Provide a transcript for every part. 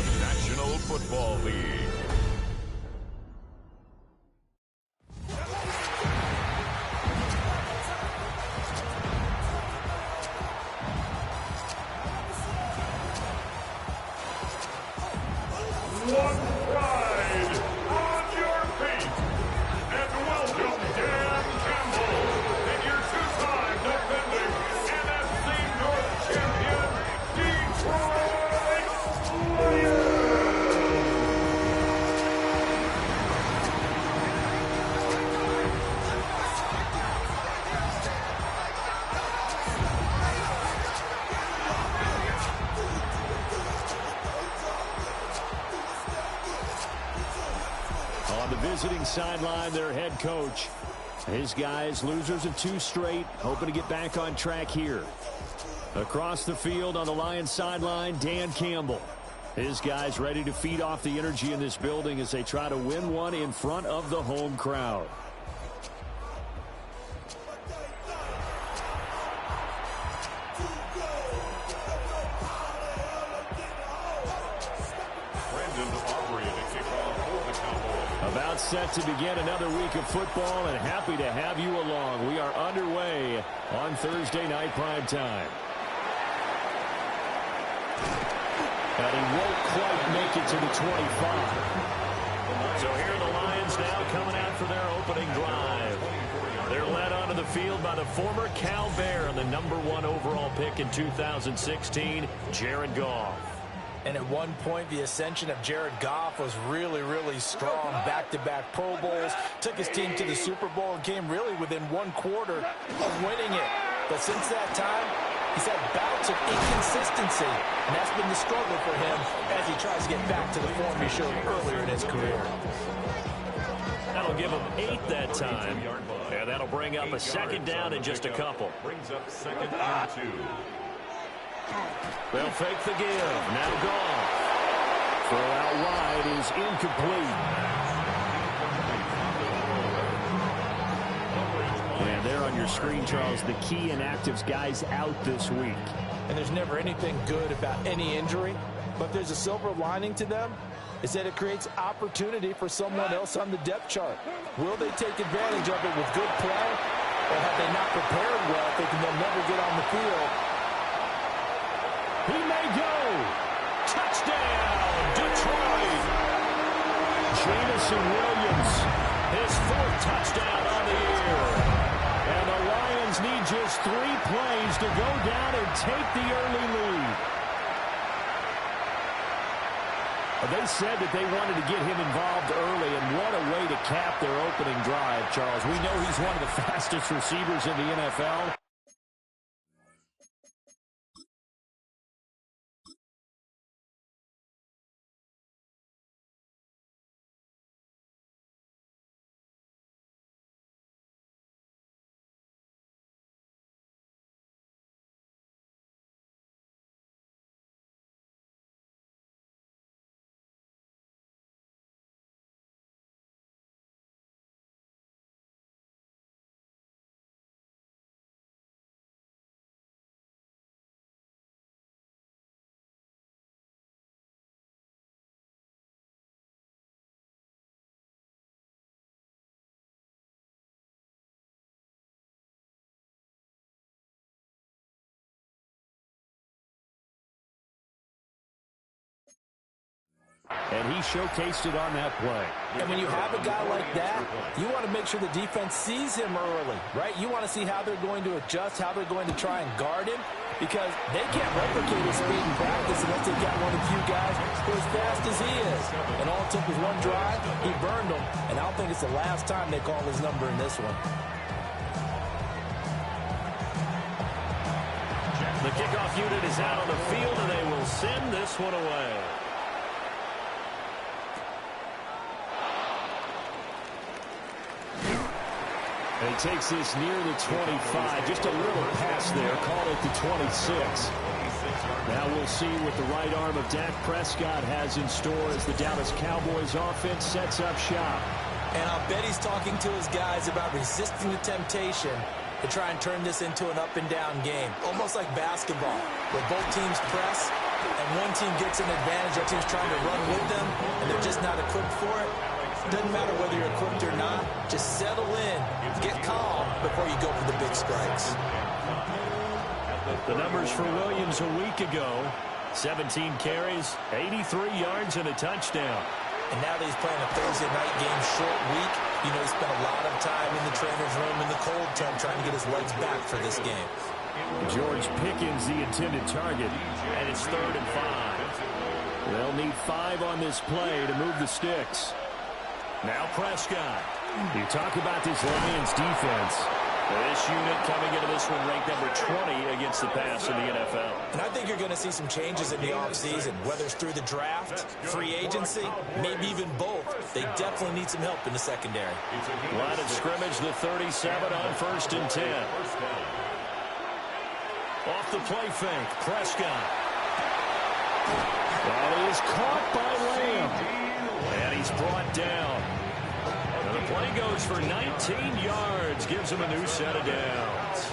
the National Football League. One ride on your feet, and welcome Dan Campbell and your two-time defending NFC North champion, Detroit Lions! On the visiting sideline, their head coach. His guys, losers of 2 straight, hoping to get back on track here. Across the field on the Lions sideline, Dan Campbell. His guys ready to feed off the energy in this building as they try to win one in front of the home crowd. About set to begin another week of football, and happy to have you along. We are underway on Thursday night prime time. And he won't quite make it to the 25. So here are the Lions now coming out for their opening drive. They're led onto the field by the former Cal Bear and the #1 overall pick in 2016, Jared Goff. And at one point, the ascension of Jared Goff was really, really strong. Back-to-back Pro Bowls, took his team to the Super Bowl and came really within 1 quarter of winning it. But since that time, he's had bouts of inconsistency, and that's been the struggle for him as he tries to get back to the form he showed earlier in his career. That'll give him 8 that time. And that'll bring up a second down in just a couple. Brings up 2nd and 2. They'll fake the give. Now Goff. Throw out wide is incomplete. And there on your screen, Charles, the key inactives guys out this week. And there's never anything good about any injury, but there's a silver lining to them, is that it creates opportunity for someone else on the depth chart. Will they take advantage of it with good play, or have they not prepared well, thinking they'll never get on the field? He may go. Touchdown, Detroit. Jamison Williams, his 4th touchdown on the year. And the Lions need just 3 plays to go down and take the early lead. They said that they wanted to get him involved early, and what a way to cap their opening drive, Charles. We know he's one of the fastest receivers in the NFL. And he showcased it on that play. And when you have a guy like that, you want to make sure the defense sees him early, right? You want to see how they're going to adjust, how they're going to try and guard him, because they can't replicate his speed in practice unless they've got one of the few guys who are as fast as he is. And all it took was 1 drive, he burned them, and I don't think it's the last time they call his number in this one. The kickoff unit is out on the field, and they will send this one away. And he takes this near the 25. Just a little pass there. Called it the 26. Now we'll see what the right arm of Dak Prescott has in store as the Dallas Cowboys offense sets up shop. And I'll bet he's talking to his guys about resisting the temptation to try and turn this into an up-and-down game, almost like basketball, where both teams press and one team gets an advantage, the team's trying to run with them, and they're just not equipped for it, doesn't matter whether you're equipped or not, just settle in, get calm before you go for the big strikes. The numbers for Williams a week ago, 17 carries, 83 yards, and a touchdown. And now that he's playing a Thursday night game, short week, you know he spent a lot of time in the trainer's room in the cold tub trying to get his legs back for this game. George Pickens, the intended target, and it's 3rd and 5. They'll need 5 on this play to move the sticks. Now Prescott. You talk about this Lions defense. This unit coming into this one ranked number 20 against the pass in the NFL. And I think you're going to see some changes in the offseason, whether it's through the draft, free agency, maybe even both. They definitely need some help in the secondary. Line of scrimmage, the 37 on 1st and 10. Off the play fake, Prescott. That is caught by Lamb. And he's brought down. And the play goes for 19 yards, gives him a new set of downs.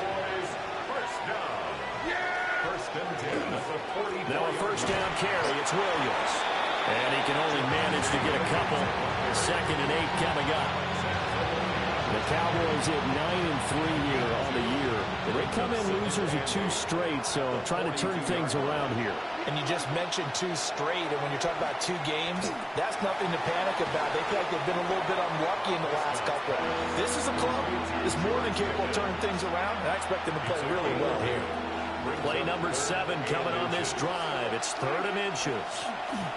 Now a 1st down carry, it's Williams. And he can only manage to get a couple. 2nd and 8 coming up. The Cowboys at 9-3 here on the year. They come in losers of 2 straight, so trying to turn things around here. And you just mentioned 2 straight, and when you're talking about 2 games, that's nothing to panic about. They feel like they've been a little bit unlucky in the last couple. This is a club that's more than capable of turning things around, and I expect them to play really well here. Play number 7 coming on this drive. It's 3rd and inches.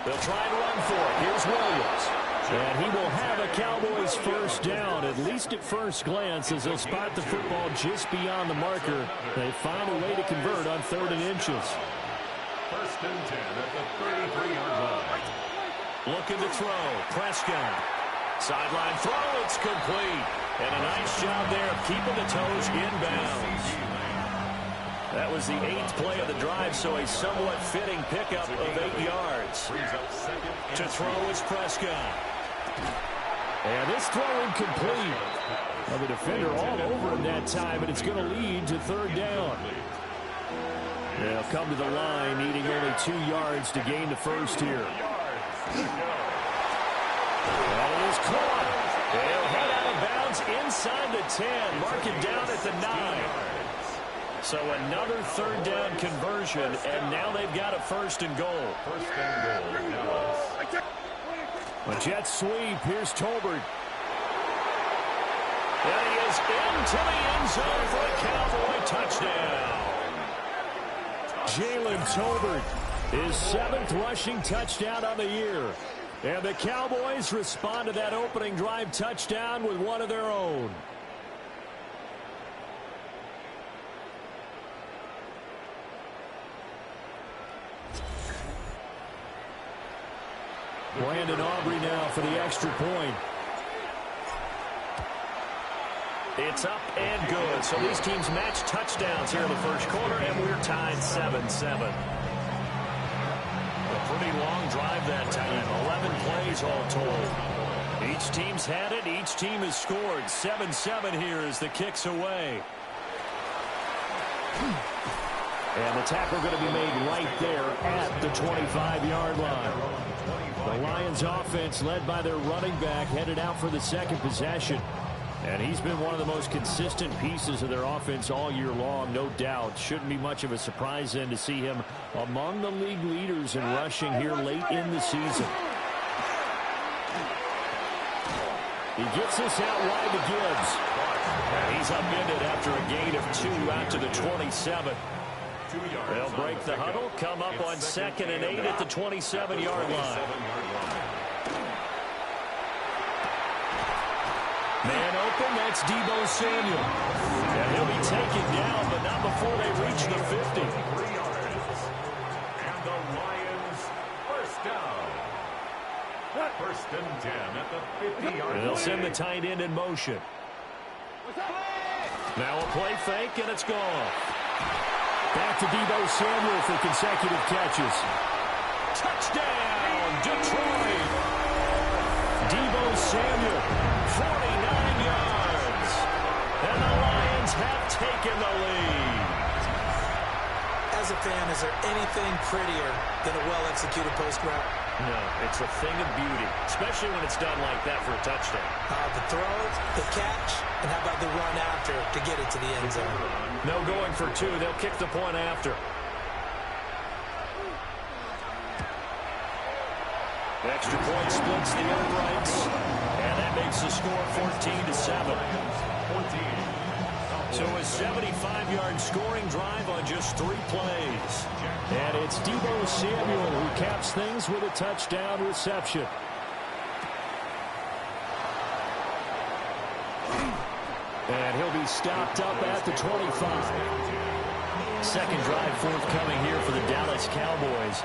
They'll try and run for it. Here's Williams. And he will have a Cowboys 1st down, at least at first glance, as they'll spot the football just beyond the marker. They find a way to convert on 3rd and inches. 1st and 10 at the 33-yard line. Looking to throw. Prescott. Sideline throw. It's complete. And a nice job there of keeping the toes inbounds. That was the 8th play of the drive, so a somewhat fitting pickup of 8 yards. To throw is Prescott. And this throw incomplete. Well, the defender all over him that time, and it's going to lead to 3rd down. They'll come to the line, needing only 2 yards to gain the 1st here. That is caught. They'll head out of bounds inside the 10. Mark it down at the 9. So another 3rd down conversion, and now they've got a 1st and goal. 1st and goal. A jet sweep. Here's Tolbert. And he is into the end zone for a Cowboy touchdown. Jalen Tolbert, his 7th rushing touchdown on the year. And the Cowboys respond to that opening drive touchdown with one of their own. Brandon Aubrey now for the extra point. It's up and good. So these teams match touchdowns here in the 1st quarter, and we're tied 7-7. A pretty long drive that time. 11 plays all told. Each team's had it. Each team has scored. 7-7 here as the kick's away. And the tackle going to be made right there at the 25-yard line. The Lions offense, led by their running back, headed out for the 2nd possession. And he's been one of the most consistent pieces of their offense all year long, no doubt. Shouldn't be much of a surprise then to see him among the league leaders in rushing here late in the season. He gets this out wide to Gibbs. And he's upended after a gain of 2 out to the 27. They'll break the huddle, come up on 2nd and 8 at the 27-yard line. Man open, that's Deebo Samuel. And he'll be taken down, but not before they reach the 50. 3 yards. And the Lions 1st down. 1st and 10 at the 50-yard line. They'll send the tight end in motion. Now a play fake, and it's gone. Back to Deebo Samuel for consecutive catches. Touchdown, Detroit! Deebo Samuel, 49 yards. And the Lions have taken the lead. as a fan, is there anything prettier than a well-executed post route? No, it's a thing of beauty, especially when it's done like that for a touchdown. The throw, the catch, and how about the run after to get it to the end zone? No going for two. They'll kick the point after. Extra point splits the uprights, and that makes the score 14-7. So a 75-yard scoring drive on just 3 plays. And it's Deebo Samuel who caps things with a touchdown reception. And he'll be stopped up at the 25. Second drive forthcoming here for the Dallas Cowboys.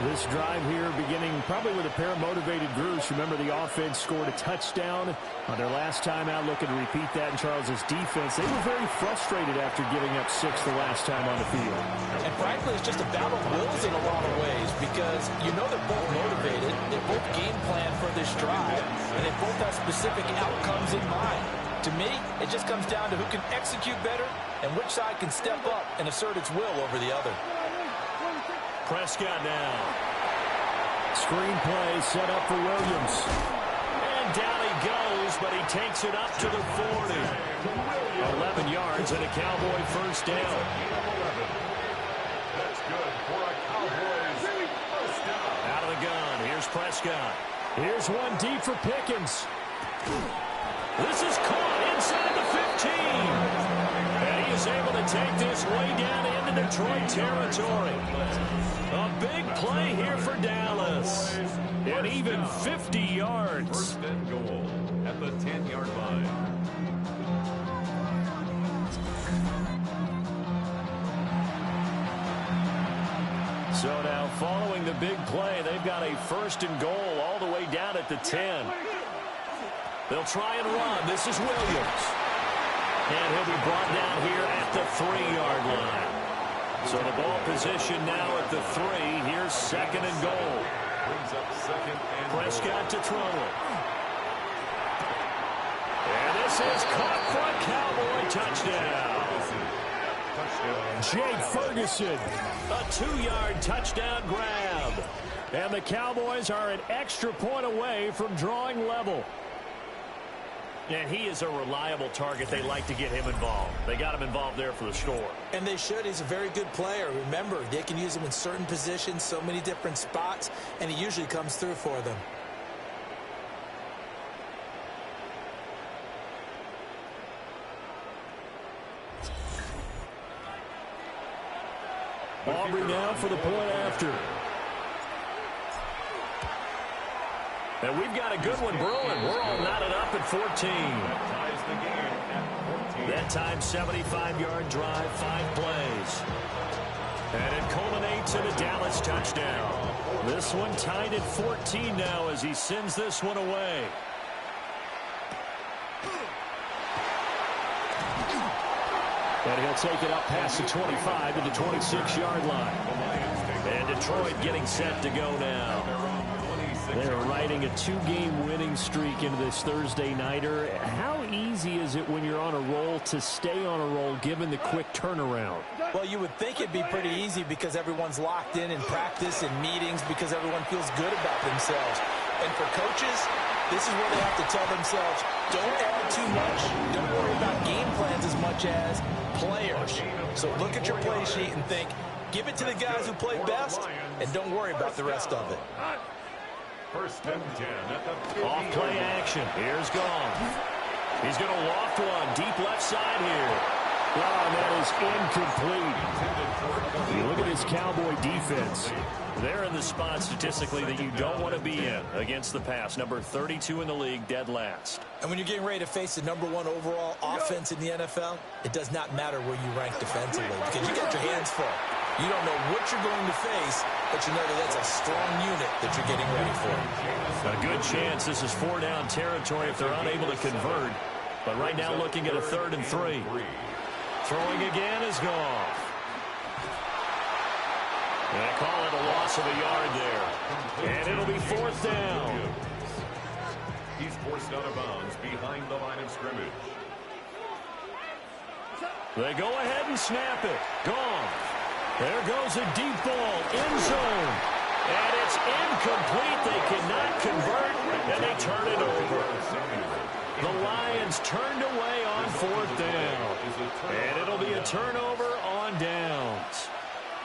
This drive here beginning probably with a pair of motivated groups. Remember, the offense scored a touchdown on their last time out, looking to repeat that in Charles's defense. They were very frustrated after giving up 6 the last time on the field. And frankly, it's just a battle of wills in a lot of ways because you know they're both motivated, they both game plan for this drive, and they both have specific outcomes in mind. To me, it just comes down to who can execute better and which side can step up and assert its will over the other. Prescott now. Screen play set up for Williams. And down he goes, but he takes it up to the 40. 11 yards and a Cowboy first down. That's good for a Cowboys first down. Out of the gun. Here's Prescott. Here's one deep for Pickens. This is caught inside the 15. And he is able to take this way down into Detroit territory. A big play here for Dallas. And even 50 yards. First and goal at the 10-yard line. So now following the big play, they've got a first and goal all the way down at the 10. They'll try and run. This is Williams. And he'll be brought down here at the 3-yard line. So the ball position now at the 3. Here's second and goal. Brings up second and Prescott to throw it. And this is caught for a Cowboy touchdown. Jake Ferguson. A 2-yard touchdown grab. And the Cowboys are an extra point away from drawing level. And he is a reliable target. They like to get him involved. They got him involved there for the score. And they should. He's a very good player. Remember, they can use him in certain positions, so many different spots, and he usually comes through for them. Aubrey now for the point after. And we've got a good one brewing. We're all knotted up at 14. That time, 75-yard drive, 5 plays. And it culminates in a Dallas touchdown. This one tied at 14 now as he sends this one away. And he'll take it up past the 25 to the 26-yard line. And Detroit getting set to go now. They're riding a 2-game winning streak into this Thursday nighter. How easy is it when you're on a roll to stay on a roll given the quick turnaround? Well, you would think it'd be pretty easy because everyone's locked in practice and meetings because everyone feels good about themselves. And for coaches, this is where they have to tell themselves, don't add too much. Don't worry about game plans as much as players. So look at your play sheet and think, give it to the guys who play best, and don't worry about the rest of it. First and 10 at the 50. Off play action. Here's Goff. He's going to loft one. Deep left side here. Oh, that is incomplete. Look at this Cowboy defense. They're in the spot statistically that you don't want to be in against the pass. Number 32 in the league, dead last. And when you're getting ready to face the #1 overall offense in the NFL, it does not matter where you rank defensively because you got your hands full. You don't know what you're going to face, but you know that that's a strong unit that you're getting ready for. A good chance this is 4-down territory if they're unable to convert. But right now looking at a 3rd and 3. Throwing again is Goff. And I call it a loss of a yard there. And it'll be 4th down. He's forced out of bounds behind the line of scrimmage. They go ahead and snap it. Goff. There goes a deep ball, end zone. And it's incomplete. They cannot convert, and they turn it over. The Lions turned away on fourth down. And it'll be a turnover on downs.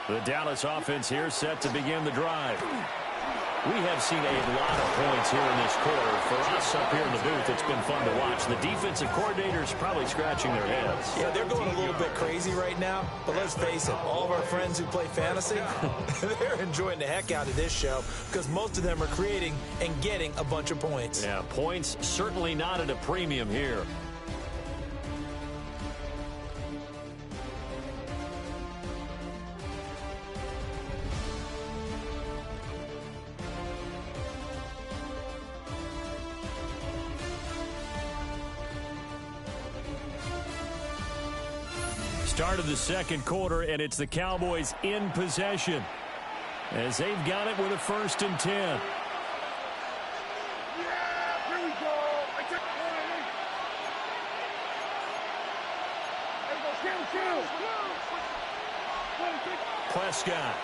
The Dallas offense here set to begin the drive. We have seen a lot of points here in this quarter. For us up here in the booth, it's been fun to watch. The defensive coordinators probably scratching their heads. Yeah, they're going a little bit crazy right now. But let's face it, all of our friends who play fantasy, they're enjoying the heck out of this show because most of them are creating and getting a bunch of points. Yeah, points certainly not at a premium here. Start of the second quarter, and it's the Cowboys in possession as they've got it with a 1st and 10. Yeah, here we go. Prescott.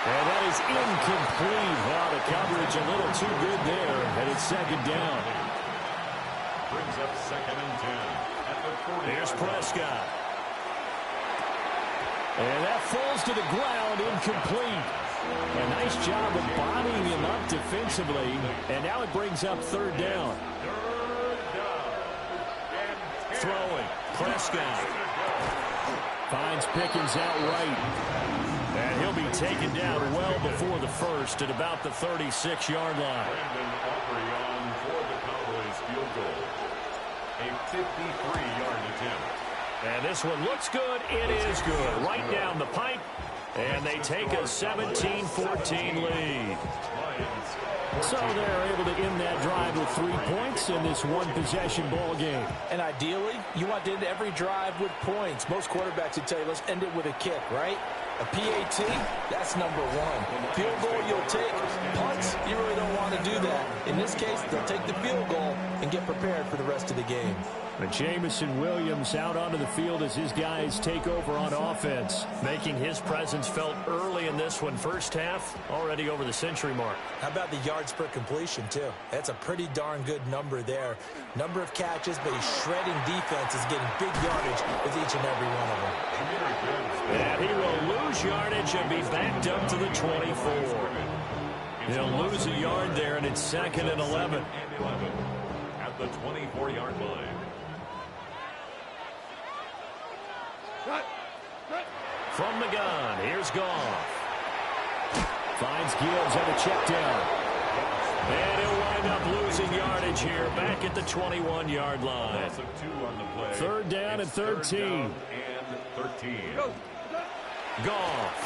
And that is incomplete. Wow, the coverage a little too good there, and it's 2nd down. Brings up 2nd and 10. Here's Prescott. And that falls to the ground, incomplete. A nice job of bodying him up defensively. And now it brings up 3rd down. Throwing. Prescott. Finds Pickens out right. And he'll be taken down well before the 1st at about the 36-yard line. Brandon Aubrey on for the Cowboys field goal. A 53-yard attempt. And this one looks good. It is good. Right down the pipe. And they take a 17-14 lead. So they're able to end that drive with 3 points in this one-possession ball game. And ideally, you want to end every drive with points. Most quarterbacks would tell you, let's end it with a kick, right? A PAT, that's number 1. Field goal you'll take. Punts, you really don't want to do that. In this case, they'll take the field goal and get prepared for the rest of the game. But Jamison Williams out onto the field as his guys take over on offense, making his presence felt early in this one. First half, already over the century mark. How about the yards per completion, too? That's a pretty darn good number there. Number of catches, but he's shredding defenses, getting big yardage with each and every one of them. And he will lose yardage and be backed up to the 24. He'll lose a yard there, and it's 2nd and 11. At the 24-yard line. From the gun, here's Goff. Finds Gibbs on a check down. And he'll wind up losing yardage here, back at the 21-yard line. 3rd down and 13. Goff.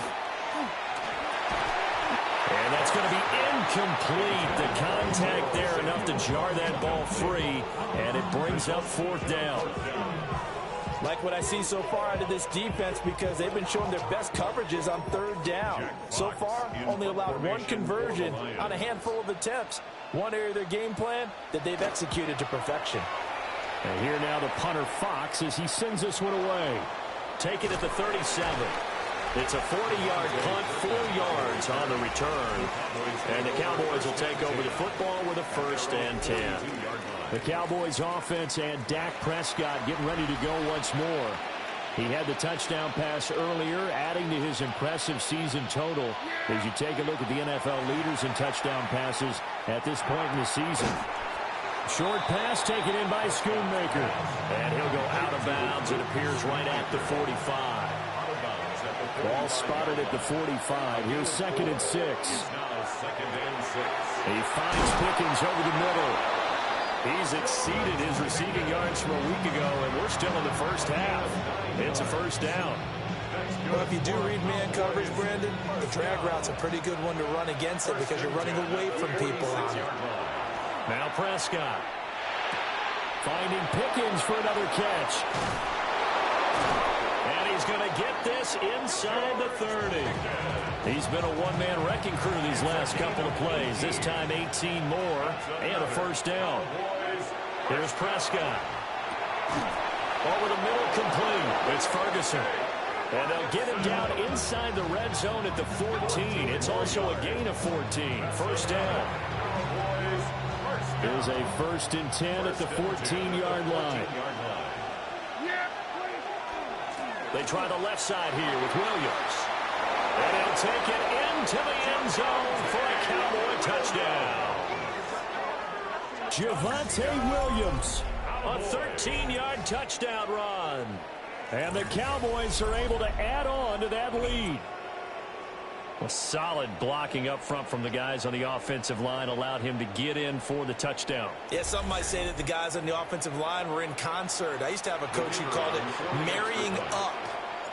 And that's going to be incomplete. The contact there enough to jar that ball free, and it brings up 4th down. Like what I see so far out of this defense because they've been showing their best coverages on 3rd down. So far, only allowed 1 conversion on a handful of attempts. One area of their game plan that they've executed to perfection. And here now the punter Fox as he sends this one away. Take it at the 37. It's a 40-yard punt, 4 yards on the return. And the Cowboys will take over the football with a 1st and 10. The Cowboys offense and Dak Prescott getting ready to go once more. He had the touchdown pass earlier, adding to his impressive season total as you take a look at the NFL leaders in touchdown passes at this point in the season. Short pass taken in by Schoonmaker. And he'll go out of bounds. It appears right at the 45. Ball spotted at the 45. Here's 2nd and 6. He finds Pickens over the middle. He's exceeded his receiving yards from a week ago, and we're still in the first half. It's a 1st down. Well, if you do read man coverage, Brandon, the drag route's a pretty good one to run against it because you're running away from people on it. Now Prescott. Finding Pickens for another catch. And he's going to get this inside the 30. He's been a one-man wrecking crew these last couple of plays. This time 18 more and a 1st down. Here's Prescott. Over the middle, complete. It's Ferguson. And they'll get him down inside the red zone at the 14. It's also a gain of 14. First down. Here's a 1st and 10 at the 14-yard line. They try the left side here with Williams. And he'll take it into the end zone for a Cowboy touchdown. Javonte Williams, a 13-yard touchdown run. And the Cowboys are able to add on to that lead. A solid blocking up front from the guys on the offensive line allowed him to get in for the touchdown. Yeah, some might say that the guys on the offensive line were in concert. I used to have a coach who called it marrying up,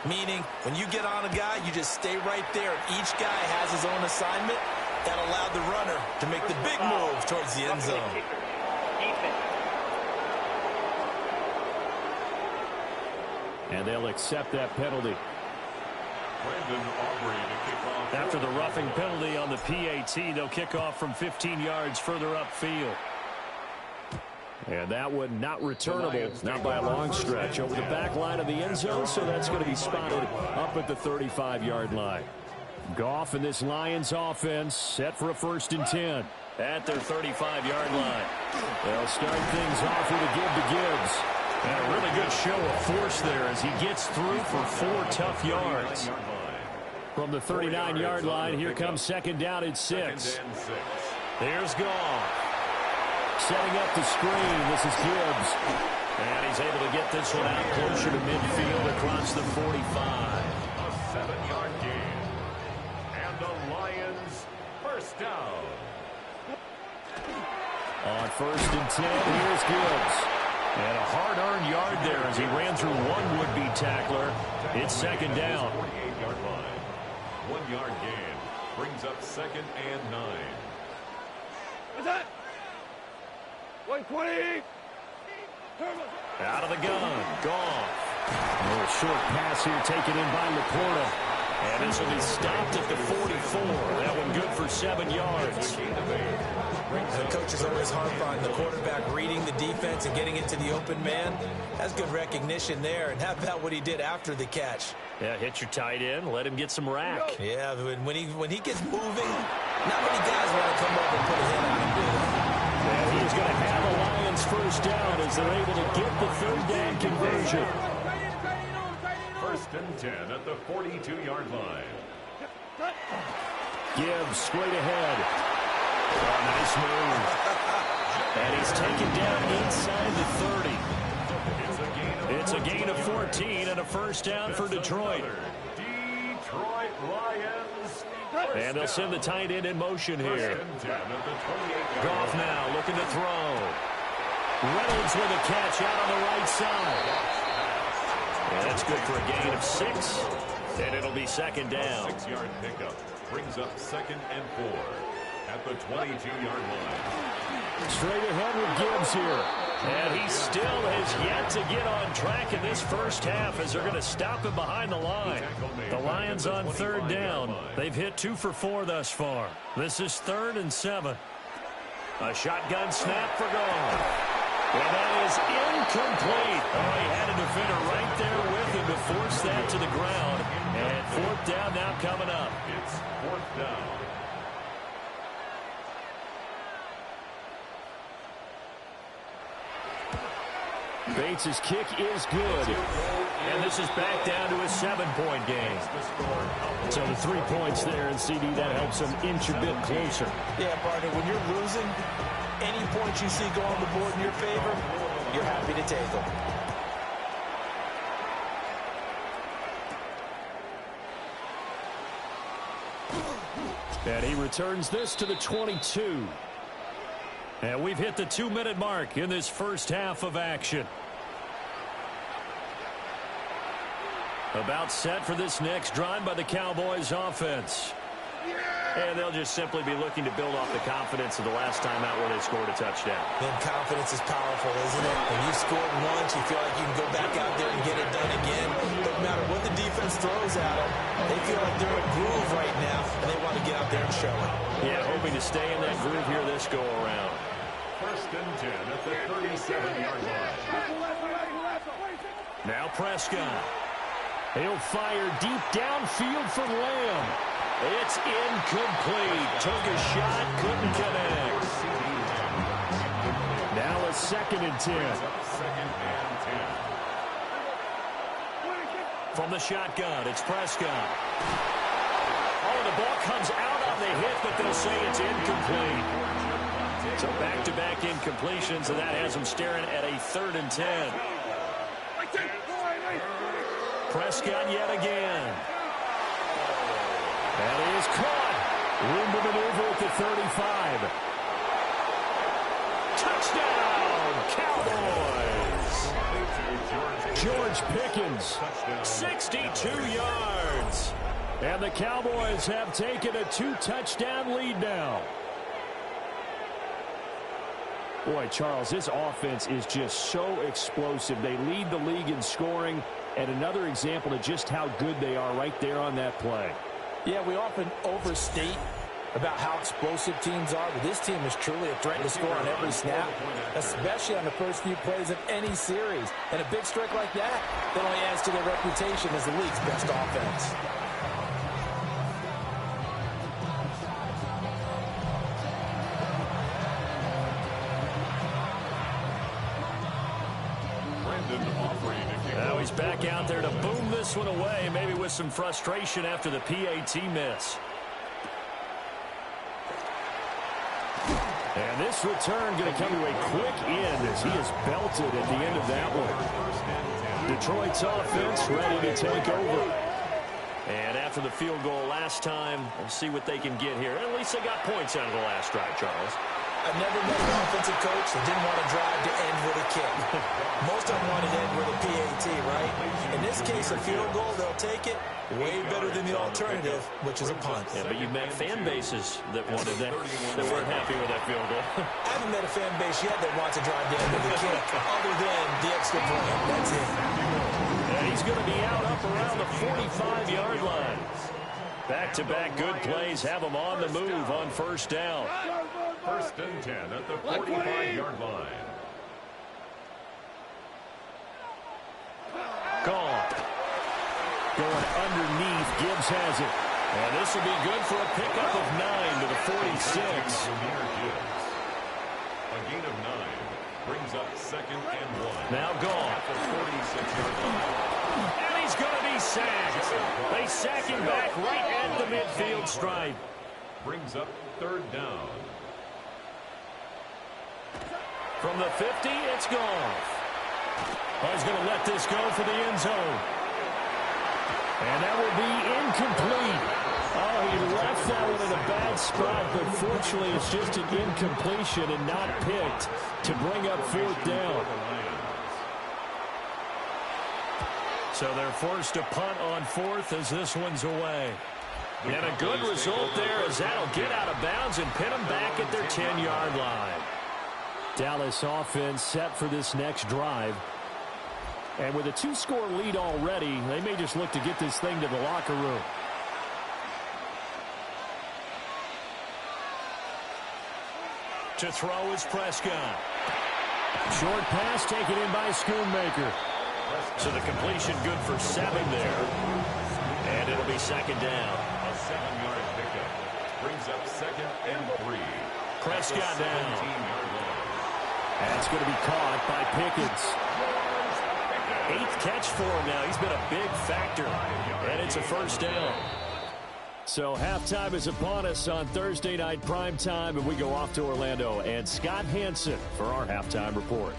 meaning when you get on a guy, you just stay right there. Each guy has his own assignment. That allowed the runner to make the big move towards the end zone. And they'll accept that penalty. After the roughing penalty on the PAT, they'll kick off from 15 yards further upfield. And that one not returnable, not by a long stretch, over the back line of the end zone, so that's going to be spotted up at the 35-yard line. Goff and this Lions offense set for a 1st and 10 at their 35-yard line. They'll start things off with a give to Gibbs. And a really good show of force there as he gets through for 4 tough yards. From the 39-yard line, here comes 2nd down at 6. There's Goff. Setting up the screen. This is Gibbs. And he's able to get this one out closer to midfield across the 45. A 7-yard gain. And the Lions first down. On 1st and 10, here's Gibbs. And a hard-earned yard there as he ran through one would-be tackler. It's 2nd down. 48-yard line. 1-yard gain. Brings up 2nd and 9. What's that? 120. Out of the gun. Goff. A little short pass here taken in by Laporta. And this will be stopped at the 44. That one good for 7 yards. The coaches always harp on the quarterback reading the defense and getting into the open man. That's good recognition there. And how about what he did after the catch? Yeah, hit your tight end, let him get some rack. Yeah, when he gets moving, not many guys want to come up and put a hit on him, do they? And he's going to have a Lions first down as they're able to get the 3rd down conversion. 1st and 10 at the 42-yard line. Gibbs straight ahead. Oh, nice move. And he's taken down inside the 30. It's a gain of 14 and a first down for Detroit. Detroit Lions. And they'll send the tight end in motion here. Goff now looking to throw. Reynolds with a catch out on the right side. And that's good for a gain of 6. And it'll be 2nd down. 6-yard pickup brings up 2nd and 4 at the 22-yard line. Straight ahead with Gibbs here. And he still has yet to get on track in this first half as they're going to stop him behind the line. The Lions on 3rd down. They've hit 2 for 4 thus far. This is 3rd and 7. A shotgun snap for Goff. And that is incomplete. Oh, he had a defender right there with him to force that to the ground. And 4th down now coming up. It's 4th down. Bates' kick is good. And this is back down to a 7-point game. So the 3 points there, and CD, that helps them inch a bit closer. Yeah, partner, when you're losing, any points you see go on the board in your favor, you're happy to take them. And he returns this to the 22. And we've hit the 2-minute mark in this first half of action. About set for this next drive by the Cowboys offense. And they'll just simply be looking to build off the confidence of the last time out where they scored a touchdown. And confidence is powerful, isn't it? When you've scored once, you feel like you can go back out there and get it done again. No matter what the defense throws at them, they feel like they're in a groove right now, and they want to get out there and show it. Yeah, hoping to stay in that groove here this go-around. 1st and 10 at the 37-yard line. Now Prescott. He'll fire deep downfield for Lamb. It's incomplete. Took a shot, couldn't connect. Now a 2nd and 10. Second and 10. From the shotgun, it's Prescott. Oh, the ball comes out on the hit, but they'll say it's incomplete. So back-to-back incompletions, and that has them staring at a 3rd and 10. Prescott yet again. That is caught. Room to maneuver at the 35. Touchdown, Cowboys! George Pickens, 62 yards. And the Cowboys have taken a 2-touchdown lead now. Boy, Charles, this offense is just so explosive. They lead the league in scoring, and another example of just how good they are right there on that play. Yeah, we often overstate about how explosive teams are, but this team is truly a threat to score on every snap, especially on the first few plays of any series. And a big strike like that only adds to their reputation as the league's best offense. Now he's back out there to boom this one away, maybe with some frustration after the PAT miss. And this return going to come to a quick end as he is belted at the end of that one. Detroit's offense ready to take over. And after the field goal last time, we'll see what they can get here. At least they got points out of the last drive, Charles. I've never met an offensive coach that didn't want to drive to end with a kick. Most of them wanted to end with a PAT, right? In this case, a field goal, they'll take it. Way better than the alternative, which is a punt. Yeah, but you've met fan bases that wanted that weren't happy with that field goal. I haven't met a fan base yet that wants to drive to end with a kick, other than the extra point. That's it. And he's going to be out up around the 45-yard line. Back-to-back good plays have him on the move on first down. 1st and 10 at the 45-yard line. Gone. Going underneath, Gibbs has it. And this will be good for a pickup of 9 to the 46. A gain of 9 brings up 2nd and 1. Now gone. At the 46-yard line. And he's going to be sacked. They sack him back right at the midfield stripe. Brings up 3rd down. From the 50, it's gone. Oh, he's going to let this go for the end zone. And that will be incomplete. Oh, he left that one in a bad spot, but fortunately it's just an incompletion and not picked to bring up 4th down. So they're forced to punt on 4th as this one's away. And a good result there as that'll get out of bounds and pin them back at their 10-yard line. Dallas offense set for this next drive. And with a 2-score lead already, they may just look to get this thing to the locker room. To throw is Prescott. Short pass taken in by Schoonmaker. So the completion good for 7 there. And it'll be 2nd down. A 7-yard pickup brings up 2nd and 3. Prescott down. 17-yard line. That's going to be caught by Pickens. 8th catch for him now. He's been a big factor. And it's a 1st down. So halftime is upon us on Thursday night primetime, and we go off to Orlando. And Scott Hansen for our halftime report.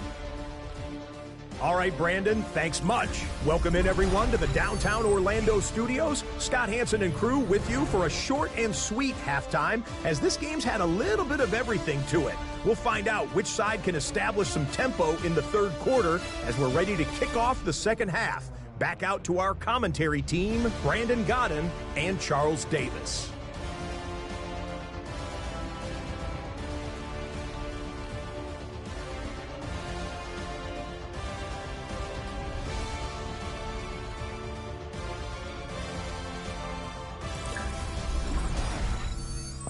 All right, Brandon, thanks much. Welcome in, everyone, to the downtown Orlando studios. Scott Hansen and crew with you for a short and sweet halftime, as this game's had a little bit of everything to it. We'll find out which side can establish some tempo in the 3rd quarter as we're ready to kick off the 2nd half. Back out to our commentary team, Brandon Godden and Charles Davis.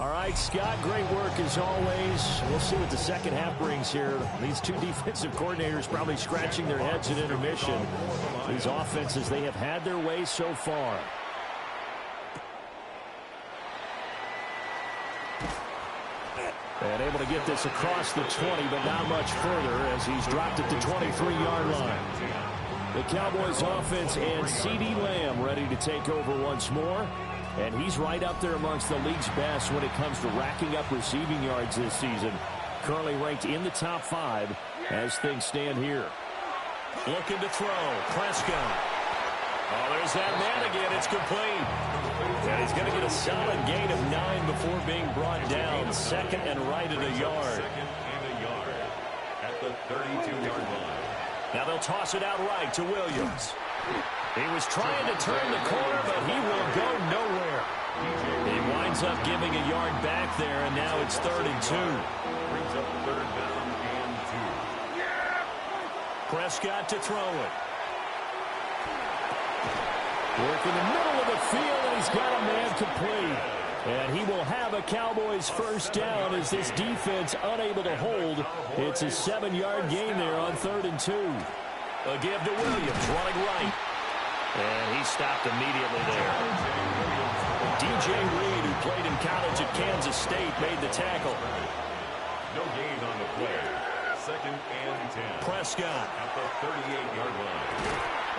All right, Scott, great work as always. We'll see what the second half brings here. These two defensive coordinators probably scratching their heads at intermission. These offenses, they have had their way so far. And able to get this across the 20, but not much further as he's dropped it to 23-yard line. The Cowboys offense and C.D. Lamb ready to take over once more. And he's right up there amongst the league's best when it comes to racking up receiving yards this season. Currently ranked in the top 5 as things stand here. Looking to throw. Prescott. Oh, there's that man again. It's complete. And he's going to get a solid gain of 9 before being brought down. Second and right at a yard. Second and a yard at the 32-yard line. Now they'll toss it out right to Williams. He was trying to turn the corner, but he will go nowhere. He winds up giving a yard back there, and now it's 3rd and 2. Brings up 3rd down and 2. Prescott to throw it. Work in the middle of the field, and he's got a man complete. And he will have a Cowboys first down as this defense unable to hold. It's a 7-yard gain there on 3rd and 2. A give to Williams, running right. And he stopped immediately there. DJ Reed, who played in college at Kansas State, made the tackle. No gain on the play. 2nd and 10. Prescott. At the 38-yard line.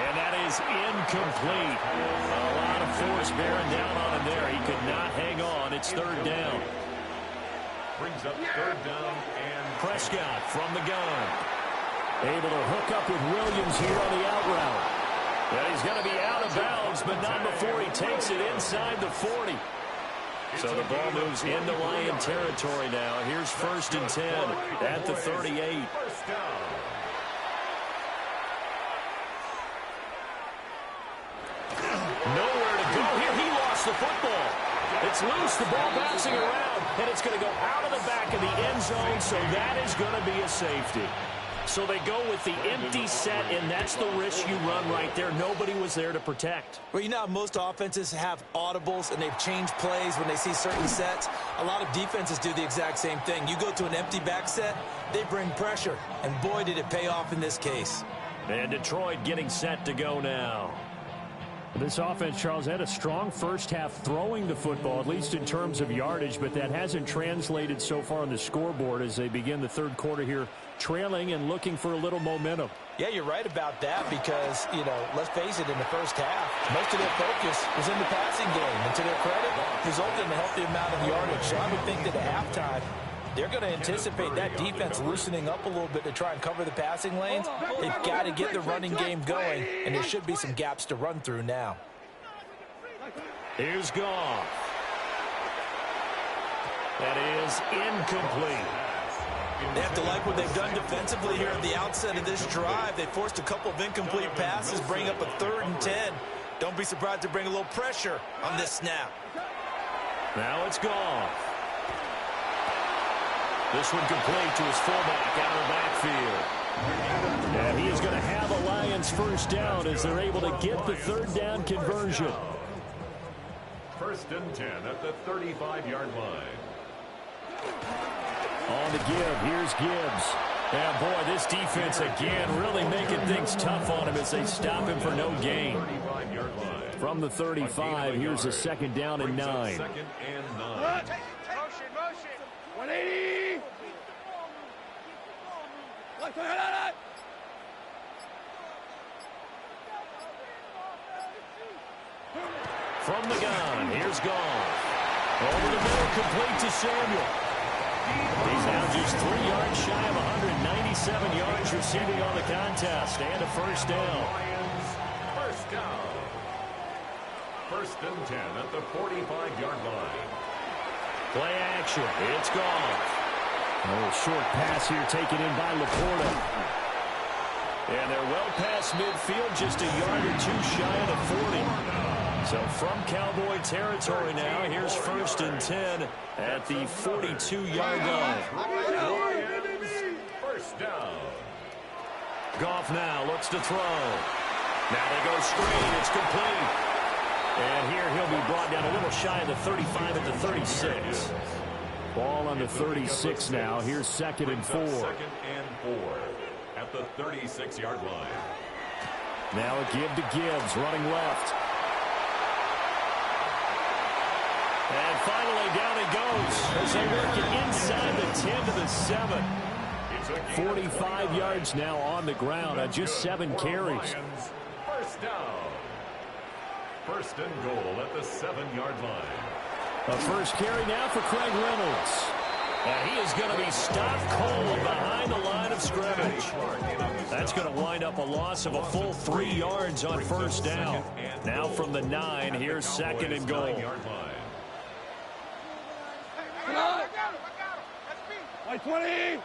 And that is incomplete. A lot of force bearing down on him there. He could not hang on. It's 3rd down. Brings up 3rd down and Prescott from the gun. Able to hook up with Williams here on the out route. Well, he's going to be out of bounds, but not before he takes it inside the 40. So the ball moves into Lion territory now. Here's 1st and 10 at the 38. first down. Nowhere to go here. He lost the football. It's loose. The ball bouncing around, and it's going to go out of the back of the end zone, so that is going to be a safety. So they go with the empty set, and that's the risk you run right there. Nobody was there to protect. Well, you know how most offenses have audibles and they've changed plays when they see certain sets? A lot of defenses do the exact same thing. You go to an empty back set, they bring pressure. And boy, did it pay off in this case. And Detroit getting set to go now. This offense, Charles, had a strong first half throwing the football, at least in terms of yardage, but that hasn't translated so far on the scoreboard as they begin the 3rd quarter here, trailing and looking for a little momentum. Yeah, you're right about that because, you know, let's face it, in the first half, most of their focus was in the passing game. And to their credit, resulted in a healthy amount of yardage. So I would think that at halftime, they're going to anticipate that defense loosening up a little bit to try and cover the passing lanes. They've got to get the running game going, and there should be some gaps to run through now. Here's Goff. That is incomplete. They have to like what they've done defensively here at the outset of this drive. They forced a couple of incomplete passes, bring up a 3rd and 10. Don't be surprised to bring a little pressure on this snap. Now it's Goff. This one complete to his fullback out of the backfield. And he is going to have a Lions first down as they're able to get the 3rd down conversion. 1st and 10 at the 35-yard line. On the give, here's Gibbs. Yeah, boy, this defense again really making things tough on him as they stop him for no gain. 35-yard line. From the 35, here's a 2nd down and 9. 2nd and 9. Motion. 180. From the gun, here's Goff. Over the middle, complete to Samuel. He's now just 3 yards shy of 197 yards receiving on the contest, and a first down. Lions, first down. 1st and 10 at the 45-yard line. Play action, it's Goff. Oh, short pass here taken in by Laporta. And they're well past midfield, just a yard or two shy of the 40. So from Cowboy territory now, here's 1st and 10 at the 42-yard line. Lions, first down. Goff now looks to throw. Now they go screen. It's complete. And here he'll be brought down a little shy of the 35 at the 36. Ball on the 36 now. Here's 2nd and 4. 2nd and 4 at the 36-yard line. Now a give to Gibbs, running left. And finally down it goes as they work it inside the 10 to the 7. 45 yards now on the ground on just 7 carries. First down. 1st and goal at the 7-yard line. A first carry now for Craig Reynolds. And he is going to be stopped cold behind the line of scrimmage. That's going to wind up a loss of a full 3 yards on first down. Now from the 9, here's 2nd and goal. Like 20.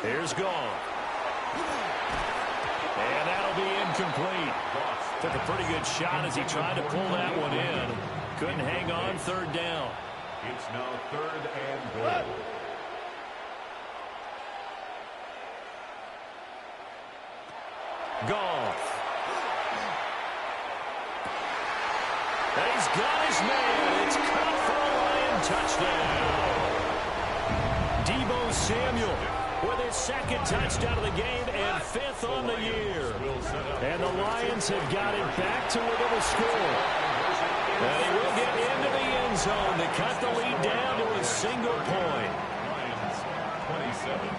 Here's Gone. And that'll be incomplete. Took a pretty good shot as he tried to pull that one in. Couldn't hang on 3rd down. It's now 3rd and goal. Goff. And he's got his man. It's caught for a Lion touchdown. Deebo Samuel with his 2nd touchdown of the game and 5th on the year. And the Lions have got it back to within a score. And he will get into the end zone to cut the lead down to a single point. Lions 27.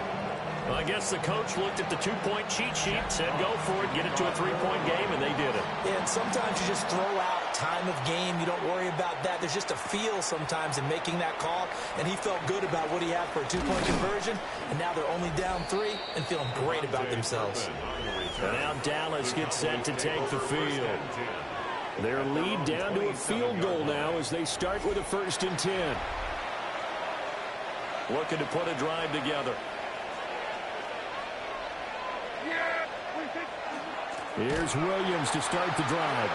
Well, I guess the coach looked at the 2-point cheat sheet, said go for it, get it to a 3-point game, and they did it. And sometimes you just throw out time of game. You don't worry about that. There's just a feel sometimes in making that call, and he felt good about what he had for a 2-point conversion, and now they're only down 3 and feeling great about themselves. And now Dallas gets set to take the field. Their lead down to a field goal now as they start with a 1st and 10. Looking to put a drive together. Here's Williams to start the drive.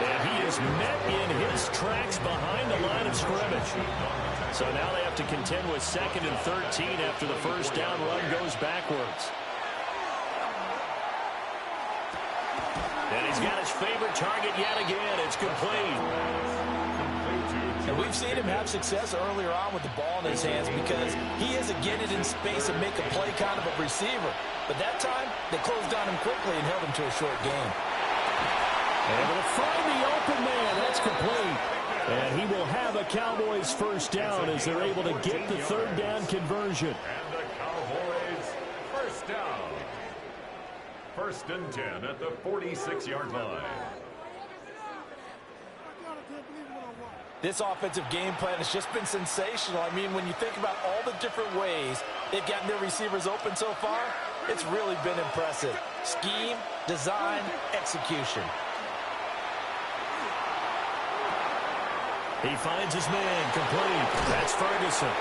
And he is met in his tracks behind the line of scrimmage. So now they have to contend with 2nd and 13 after the first down run goes backwards. And he's got his favorite target yet again. It's complete. And we've seen him have success earlier on with the ball in his hands because he is a get it in space and make a play kind of a receiver. But that time, they closed on him quickly and held him to a short game. Able to find the open man. That's complete. And he will have a Cowboys first down as they're able to get the 3rd down conversion. And the Cowboys first down. 1st and 10 at the 46-yard line. This offensive game plan has just been sensational. I mean, when you think about all the different ways they've gotten their receivers open so far, it's really been impressive. Scheme, design, execution. He finds his man complete. That's Ferguson.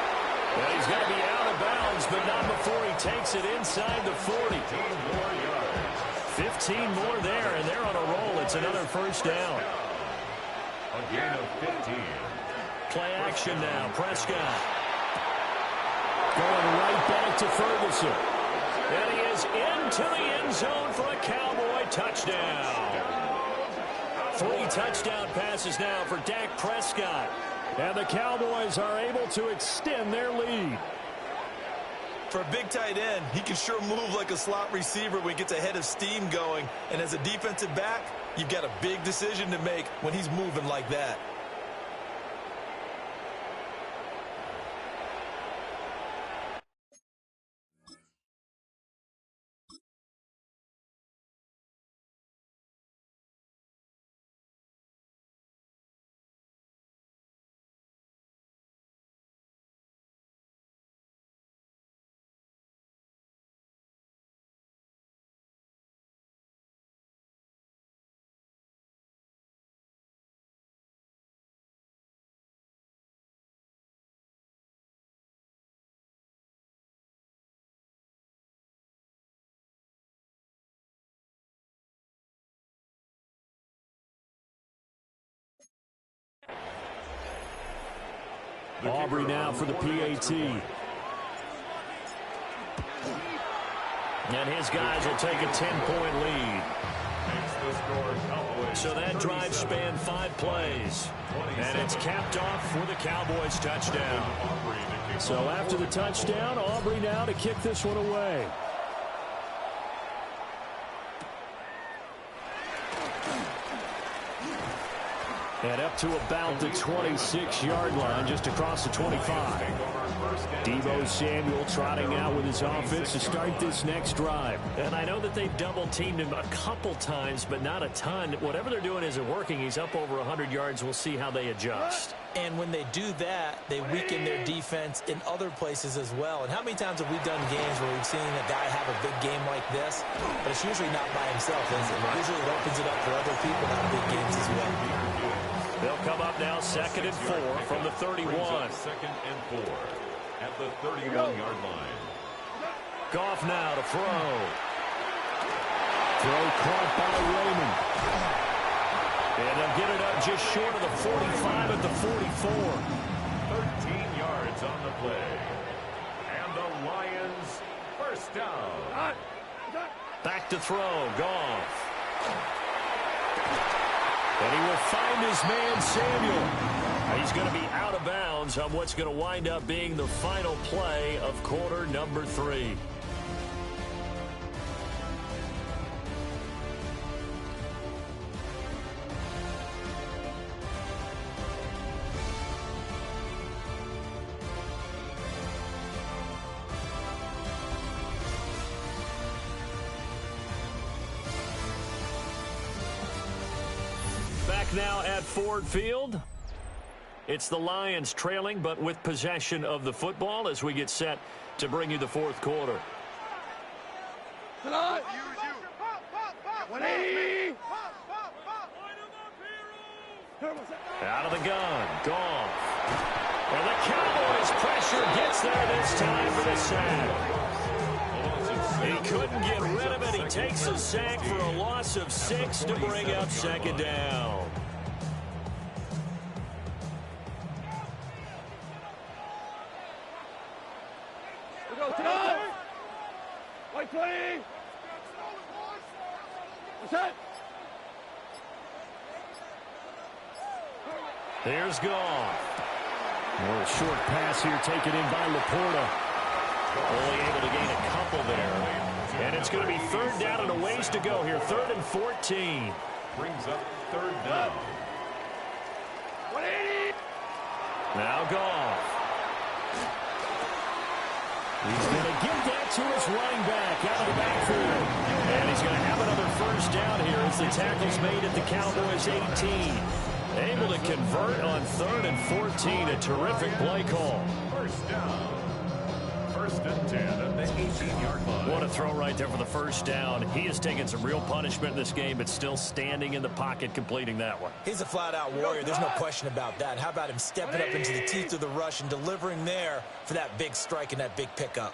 Well, he's got to be out of bounds, but not before he takes it inside the 40. 15 more there, and they're on a roll. It's another first down. A gain of 15. Play action now. Prescott. Going right back to Ferguson. And he is into the end zone for a Cowboy touchdown. 3 touchdown passes now for Dak Prescott. And the Cowboys are able to extend their lead. For a big tight end, he can sure move like a slot receiver when he gets a head of steam going. And as a defensive back, you've got a big decision to make when he's moving like that. Aubrey now for the PAT. And his guys will take a 10-point lead. Makes the So that drive spanned 5 plays. And it's capped off with a Cowboys touchdown. So after the touchdown, Aubrey now to kick this one away. And up to about the 26-yard line, just across the 25. Deebo Samuel trotting out with his offense to start this next drive. And I know that they've double-teamed him a couple times, but not a ton. Whatever they're doing isn't working. He's up over 100 yards. We'll see how they adjust. And when they do that, they weaken their defense in other places as well. And how many times have we done games where we've seen a guy have a big game like this? But it's usually not by himself, is it? Usually it opens it up for other people to have big games as well. They'll come up now 2nd and 4 from the 31. 2nd and 4 at the 31-yard line. Goff now to throw. Throw caught by Raymond. And they'll get it up just short of the 45 at the 44. 13 yards on the play. And the Lions first down. Back to throw. Goff. And he will find his man, Samuel. He's going to be out of bounds on what's going to wind up being the final play of quarter number 3. Now at Ford Field, it's the Lions trailing, but with possession of the football as we get set to bring you the 4th quarter. Out Out of the gun, Goff. And the Cowboys pressure gets there this time for the sack. He couldn't get rid of it. He takes a sack for a loss of 6 to bring up 2nd down. White 20. What's that? There's Goff. More short pass here taken in by Laporta. Only able to gain a couple there. And it's going to be 3rd down and a ways to go here. 3rd and 14. Brings up 3rd down. 180. Now Goff. He's going to give that to his running back out of the backfield. And he's going to have another 1st down here as the tackle's made at the Cowboys 18. Able to convert on 3rd and 14. A terrific play call. 1st down. 1st and 10 at the 18-yard line. What a throw right there for the 1st down. He has taken some real punishment in this game, but still standing in the pocket completing that one. He's a flat-out warrior. There's no question about that. How about him stepping up into the teeth of the rush and delivering there for that big strike and that big pickup?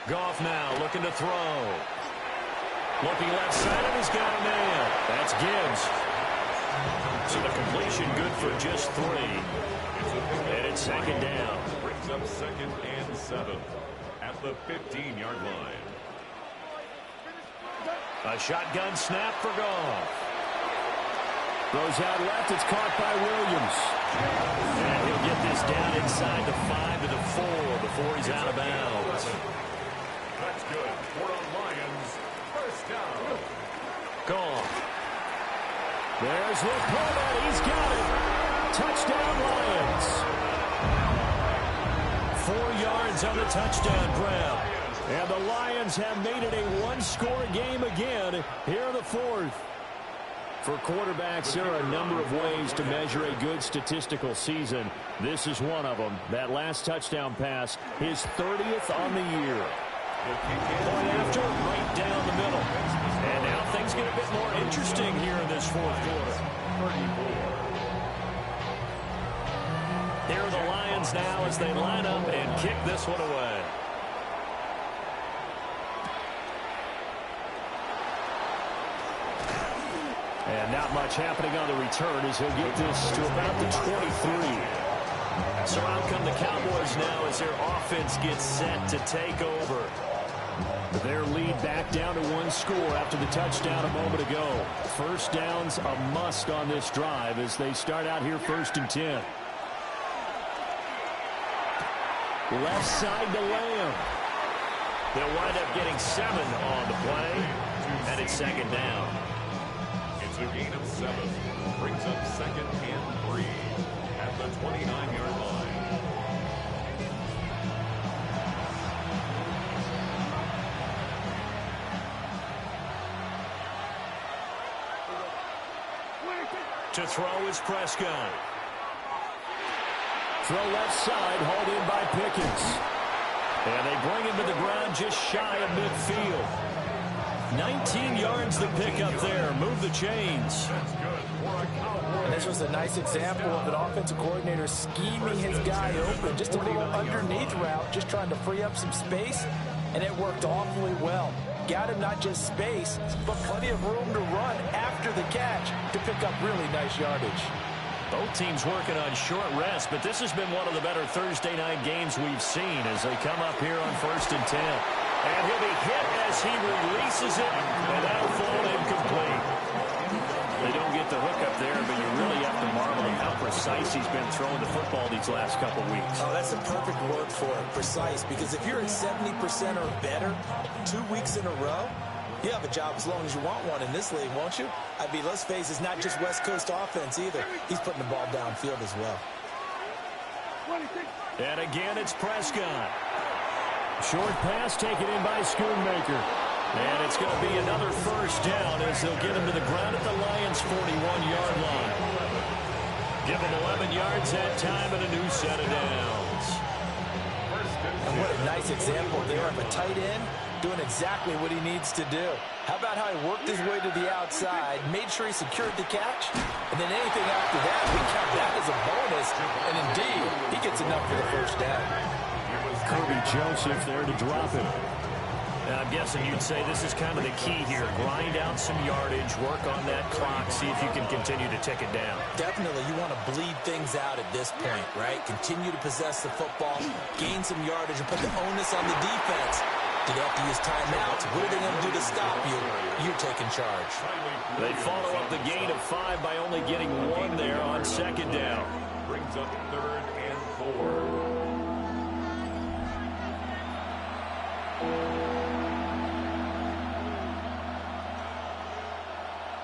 Goff now looking to throw. Looking left side, and he's got a man. That's Gibbs. So the completion good for just 3. And it's 2nd down. Brings up 2nd and 7 at the 15-yard line. A shotgun snap for Goff. Goes out left. It's caught by Williams. And he'll get this down inside the 5 to the 4 before he's out of bounds. That's good for the Lions. 1st down. Goff. There's Laporta. He's got it. Touchdown, Lions. 4 yards on the touchdown grab. And the Lions have made it a 1-score game again here in the 4th. For quarterbacks, there are a number of ways to measure a good statistical season. This is one of them. That last touchdown pass, his 30th on the year. Point after, right down the middle. And now things get a bit more interesting here in this 4th quarter. Here are the Lions now as they line up and kick this one away. And not much happening on the return as he'll get this to about the 23. So out come the Cowboys now as their offense gets set to take over. Their lead back down to one score after the touchdown a moment ago. First down's a must on this drive as they start out here 1st and 10. Left side to Lamb. They'll wind up getting 7 on the play, and it's 2nd down. It's a gain of 7. Brings up 2nd and 3 at the 29-yard line. To throw is Prescott. Throw left side, hauled in by Pickens. And they bring him to the ground just shy of midfield. 19 yards the pick up there. Move the chains. And this was a nice example of an offensive coordinator scheming his guy open. Just a little underneath route, just trying to free up some space. And it worked awfully well. Got him not just space, but plenty of room to run after the catch to pick up really nice yardage. Both teams working on short rest, but this has been one of the better Thursday night games we've seen as they come up here on 1st and 10. And he'll be hit as he releases it, and that'll fall incomplete. They don't get the hook up there, but you really have to marvel at how precise he's been throwing the football these last couple weeks. Oh, that's the perfect word for it, precise, because if you're at 70% or better 2 weeks in a row, you have a job as long as you want one in this league, won't you? I mean, let's face it, it's not just West Coast offense either. He's putting the ball downfield as well. And again, it's Prescott. Short pass taken in by Schoonmaker. And it's going to be another 1st down as they'll get him to the ground at the Lions' 41-yard line. Give him 11 yards that time and a new set of downs. And what a nice example there of a tight end doing exactly what he needs to do. How about how he worked his way to the outside, made sure he secured the catch, and then anything after that, we count that as a bonus. And indeed, he gets enough for the 1st down. Kirby Joseph there to drop it. Now, I'm guessing you'd say this is kind of the key here. Grind out some yardage, work on that clock, see if you can continue to tick it down. Definitely, you want to bleed things out at this point, right? Continue to possess the football, gain some yardage, and put the onus on the defense. Do they have to use timeouts? What are they going to do to stop you? You're taking charge. They follow up the gain of 5 by only getting 1 there on 2nd down. Brings up 3rd and 4.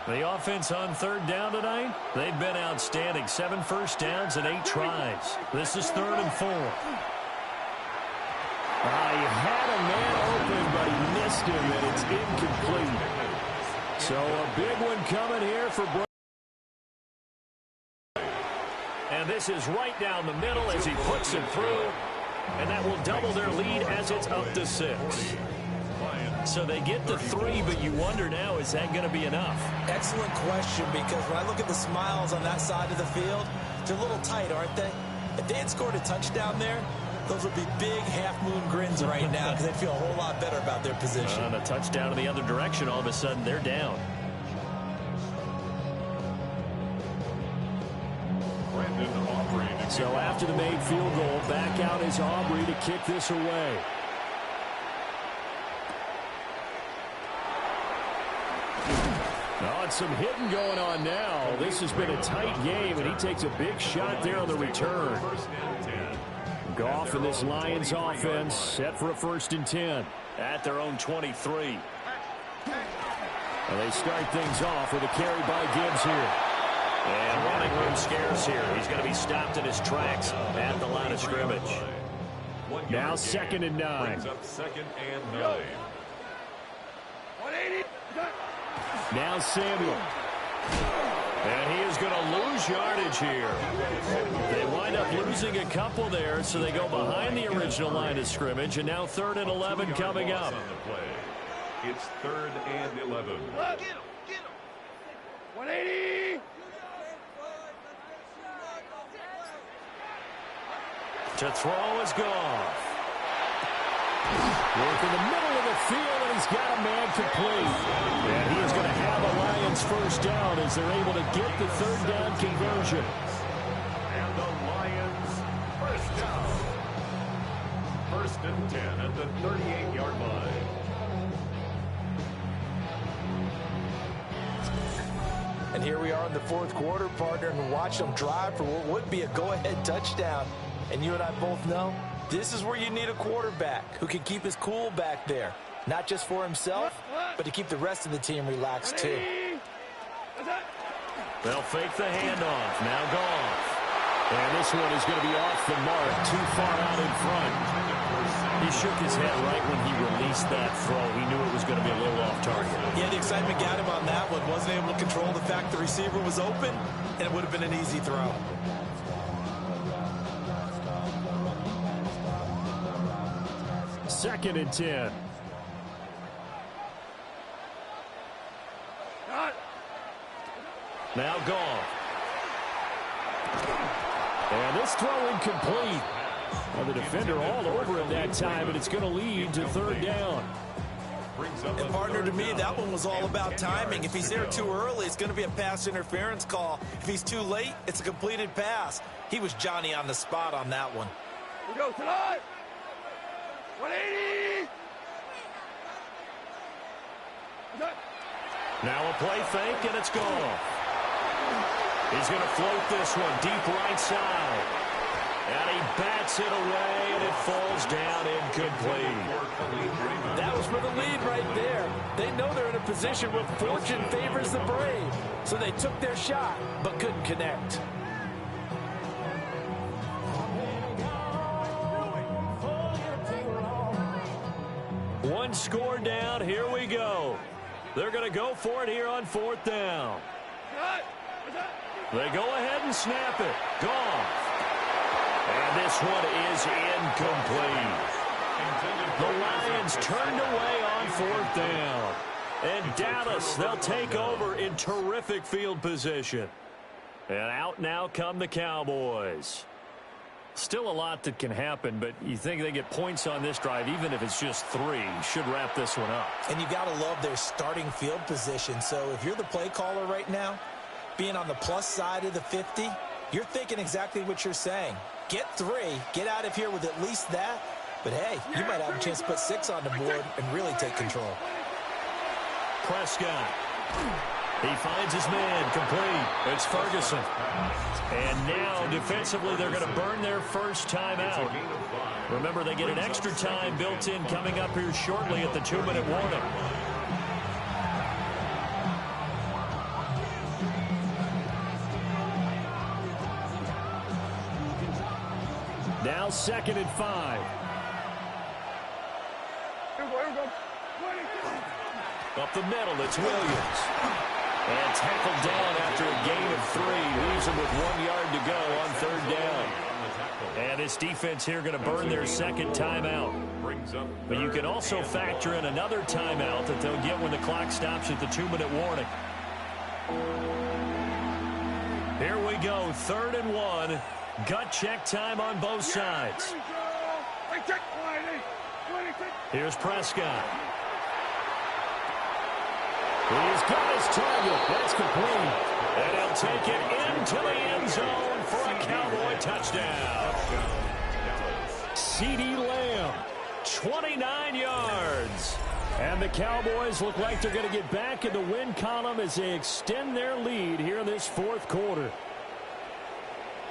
The offense on 3rd down tonight, they've been outstanding. 7 first downs and 8 tries. This is 3rd and 4. He had a man open, but he missed him, and it's incomplete. So a big one coming here for Brady. And this is right down the middle as he puts it through. And that will double their lead as it's up to 6. So they get the 3, but you wonder now, is that going to be enough? Excellent question, because when I look at the smiles on that side of the field, they're a little tight, aren't they? If they had scored a touchdown there, those would be big half-moon grins right now because they'd feel a whole lot better about their position. On a touchdown in the other direction, all of a sudden they're down. So after the made field goal, back out is Aubrey to kick this away. Oh, and some hitting going on now. This has been a tight game, and he takes a big shot there on the return. Goff and this Lions offense set for a 1st and 10. At their own 23. And they start things off with a carry by Gibbs here. And running room scarce here. He's going to be stopped in his tracks at the line of scrimmage. Now 2nd and 9. Brings up 2nd and 9. 180. Now Samuel. And he is going to lose yardage here. They wind up losing a couple there, so they go behind the original line of scrimmage, and now 3rd and 11 coming up. It's 3rd and 11. 180. To throw is Goff. Work in the middle of the field, and he's got a man complete. And he is going to have a Lions 1st down as they're able to get the 3rd down conversion. And the Lions First down. First and 10 at the 38-yard line. And here we are in the fourth quarter, partner, and watch them drive for what would be a go-ahead touchdown. And you and I both know this is where you need a quarterback who can keep his cool back there. Not just for himself, but to keep the rest of the team relaxed too. They'll fake the handoff. Now Goff. And this one is going to be off the mark, too far out in front. He shook his head right when he released that throw. He knew it was going to be a little off target. Yeah, the excitement got him on that one. Wasn't able to control the fact the receiver was open, and it would have been an easy throw. Second and 10. Now Goff. And this throw incomplete. Well, the defender all over him that time, and it's going to lead to third down. And partner, to me, that one was all about timing. If he's there too early, it's going to be a pass interference call. If he's too late, it's a completed pass. He was Johnny on the spot on that one. We go tonight. 180. Now a play fake, and it's gone. He's going to float this one deep right side. And he bats it away, and it falls down incomplete. That was for the lead right there. They know they're in a position where fortune favors the brave. So they took their shot, but couldn't connect. One score down. Here we go. They're going to go for it here on fourth down. They go ahead and snap it. Goff. And this one is incomplete. The Lions turned away on fourth down. And Dallas, they'll take over in terrific field position. And out now come the Cowboys. Still a lot that can happen, but you think they get points on this drive, even if it's just 3, should wrap this one up. And you got to love their starting field position. So if you're the play caller right now, being on the plus side of the 50, you're thinking exactly what you're saying. Get 3, get out of here with at least that. But hey, you might have a chance to put 6 on the board and really take control. Prescott. He finds his man complete. It's Ferguson. And now defensively they're going to burn their first timeout. Remember, they get an extra time built in coming up here shortly at the 2-minute warning. Now 2nd and 5. Up the middle, it's Williams. And tackled down after a gain of 3. Leaves him with 1 yard to go on third down. And this defense here going to burn their second timeout. But you can also factor in another timeout that they'll get when the clock stops at the 2-minute warning. Here we go, 3rd and 1. Gut check time on both sides. Here's Prescott. He's got his target. That's complete. And he'll take it into the end zone for a Cowboy touchdown. CeeDee Lamb, 29 yards. And the Cowboys look like they're going to get back in the win column as they extend their lead here in this fourth quarter.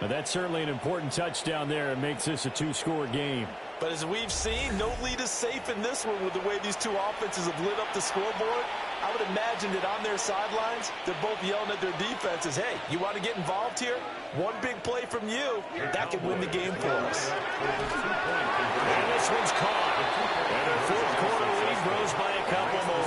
Now that's certainly an important touchdown there. It makes this a 2-score game. But as we've seen, no lead is safe in this one with the way these two offenses have lit up the scoreboard. I would imagine that on their sidelines, they're both yelling at their defenses, hey, you want to get involved here? One big play from you, that could win the game for us. And this one's caught. And their fourth quarter lead grows by a couple more.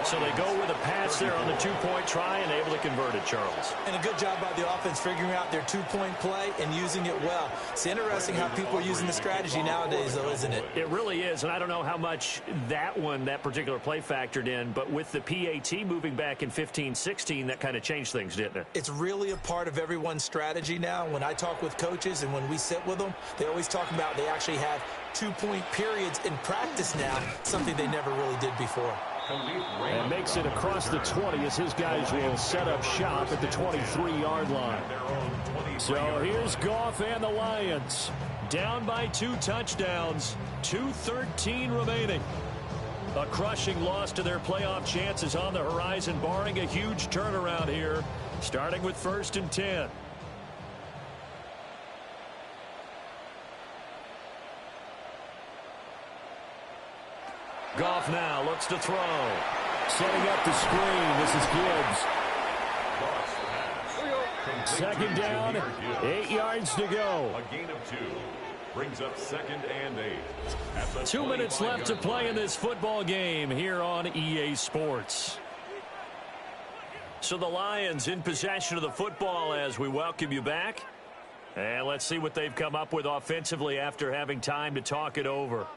So they go with a pass there on the 2-point try and able to convert it, Charles. And a good job by the offense figuring out their 2-point play and using it well. It's interesting how people are using the strategy nowadays, though, isn't it? It really is, and I don't know how much that particular play factored in, but with the PAT moving back in 15-16, that kind of changed things, didn't it? It's really a part of everyone's strategy now. When I talk with coaches and when we sit with them, they always talk about they actually have 2-point periods in practice now, something they never really did before. And makes it across the 20 as his guys will set up shop at the 23-yard line. So here's Goff and the Lions. Down by 2 touchdowns. 2:13 remaining. A crushing loss to their playoff chances on the horizon, barring a huge turnaround here, starting with 1st and 10. Goff now looks to throw. Setting up the screen. This is Gibbs. 2nd down, 8 yards to go. A gain of 2. Brings up 2nd and 8. 2 minutes left to play in this football game here on EA Sports. So the Lions in possession of the football as we welcome you back. And let's see what they've come up with offensively after having time to talk it over.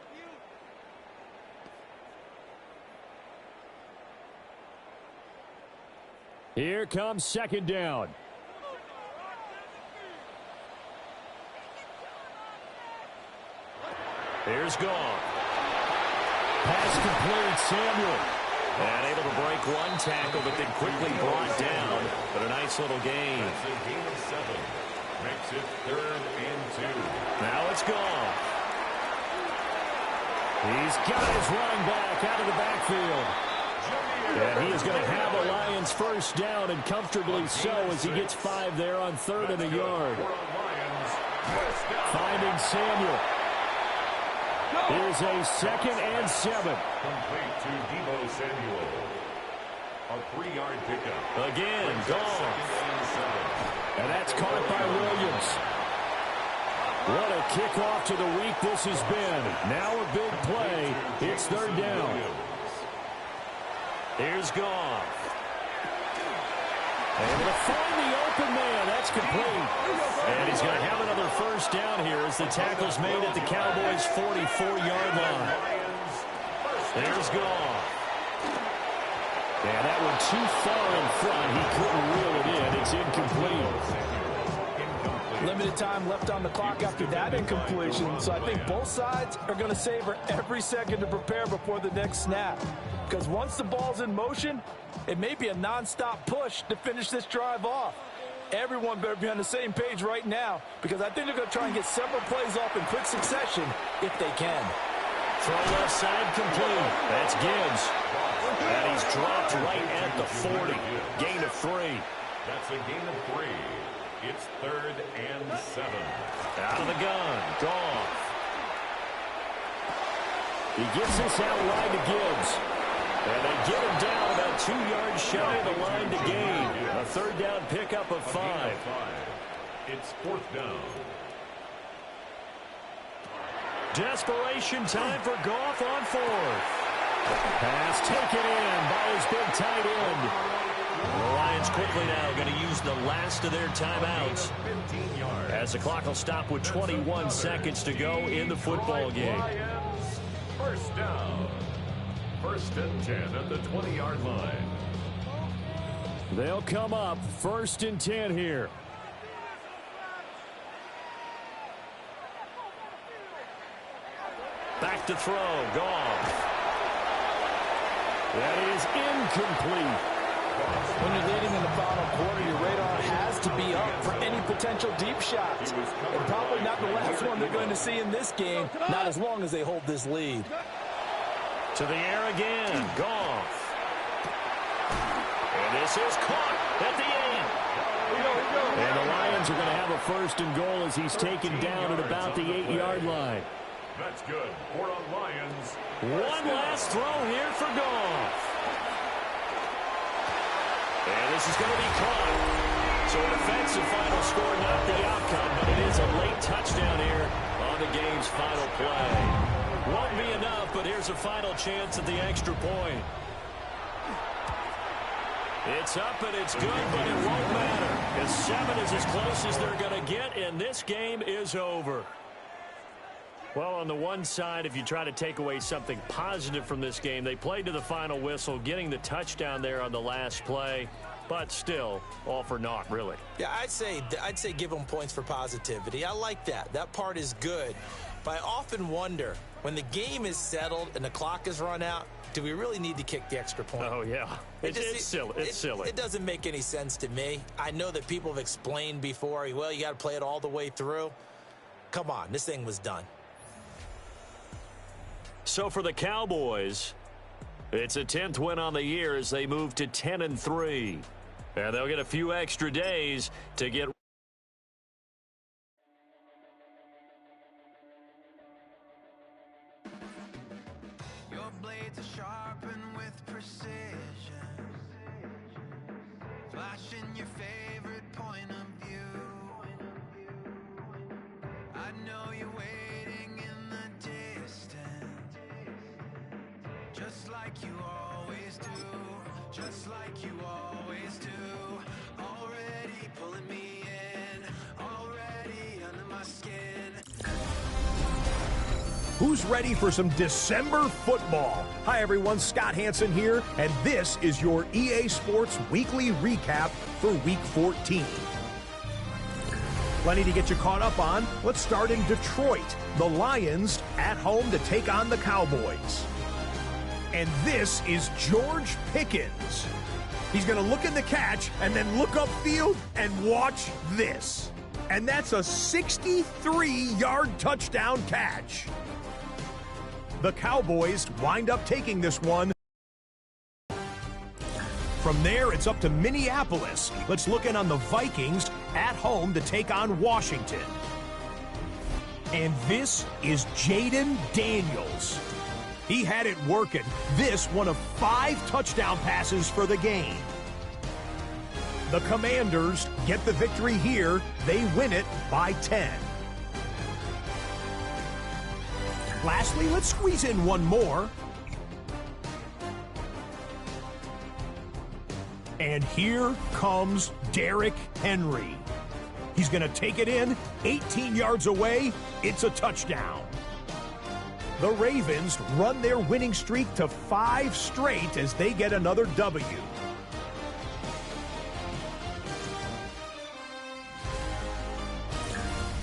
Here comes 2nd down. Here's Goff. Pass complete, Samuel. And able to break 1 tackle, but then quickly brought down. But a nice little gain. That's a gain of 7. Makes it 3rd and 2. Now it's Goff. He's got his running back out of the backfield. And he is going to have a Lions 1st down, and comfortably so, as he gets 5 there on 3rd and a yard. Finding Samuel. Here's a 2nd and 7. Complete to Deebo Samuel. A 3-yard pickup. Again, Goff. And that's caught by Williams. What a kickoff to the week this has been. Now a big play. It's 3rd down. Here's Goff. Able to find the open man. That's complete. And he's going to have another 1st down here as the tackle's made at the Cowboys' 44-yard line. There's Goff. And that one too far in front. He couldn't reel it in. It's incomplete. Limited time left on the clock after that incompletion. So I think both sides are going to savor every second to prepare before the next snap. Because once the ball's in motion, it may be a nonstop push to finish this drive off. Everyone better be on the same page right now, because I think they're going to try and get several plays off in quick succession if they can. Throw left side complete. That's Gibbs. And he's dropped right at the 40. Gain of 3. That's a gain of 3. It's 3rd and 7. Out of the gun. Goff. He gets this out wide to Gibbs. And they get him down about 2 yards shy of the line to gain. A 3rd down pickup of 5. It's 4th down. Desperation time for Goff on 4th. Pass taken in by his big tight end. The Lions quickly now going to use the last of their timeouts as the clock will stop with 21 seconds to go in the football game. 1st down. 1st and 10 at the 20-yard line. They'll come up 1st and 10 here. Back to throw. Goff. That is incomplete. When you're leading in the final quarter, your radar has to be up for any potential deep shots. And probably not the last one they're going to see in this game, not as long as they hold this lead. To the air again. Goff. And this is caught at the end. And the Lions are going to have a 1st and goal as he's taken down at about the 8-yard line. That's good. 4 on Lions. One last throw here for Goff. And this is going to be caught. So an offensive final score, not the outcome, but it is a late touchdown here on the game's final play. Won't be enough, but here's a final chance at the extra point. It's up and it's good, but it won't matter. As 7 is as close as they're going to get, and this game is over. Well, on the one side, if you try to take away something positive from this game, they played to the final whistle, getting the touchdown there on the last play. But still, all for naught, really. Yeah, I'd say give them points for positivity. I like that. That part is good. But I often wonder, When the game is settled and the clock is run out, do we really need to kick the extra point? Oh, yeah. It's silly. It's silly. It doesn't make any sense to me. I know that people have explained before, well, you got to play it all the way through. Come on, this thing was done. So for the Cowboys, it's a 10th win on the year as they move to 10-3. And they'll get a few extra days to get. Your blades are sharpened with precision, flashing your favorite point of view. I know you're waiting in the distance, just like you always do, just like you always do. Already pulling me in, already under my skin. Who's ready for some December football? Hi everyone, Scott Hansen here, and this is your EA Sports Weekly Recap for Week 14. Plenty to get you caught up on. Let's start in Detroit. The Lions at home to take on the Cowboys. And this is George Pickens. He's going to look in the catch and then look upfield and watch this. And that's a 63-yard touchdown catch. The Cowboys wind up taking this one. From there, it's up to Minneapolis. Let's look in on the Vikings at home to take on Washington. And this is Jaden Daniels. He had it working. This one of 5 touchdown passes for the game. The Commanders get the victory here. They win it by 10. Lastly, let's squeeze in one more. And here comes Derrick Henry. He's going to take it in, 18 yards away. It's a touchdown. The Ravens run their winning streak to 5 straight as they get another W.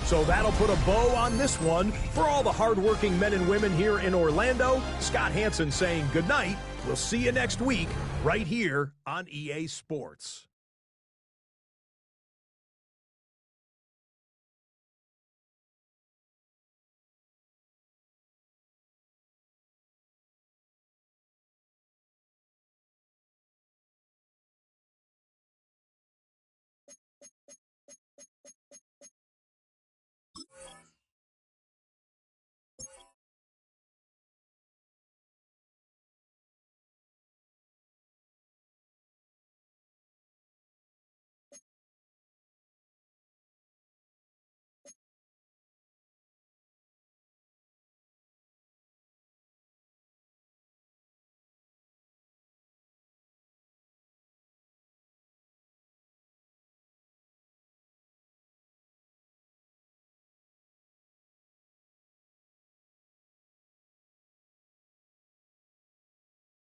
So that'll put a bow on this one. For all the hardworking men and women here in Orlando, Scott Hansen saying goodnight. We'll see you next week right here on EA Sports.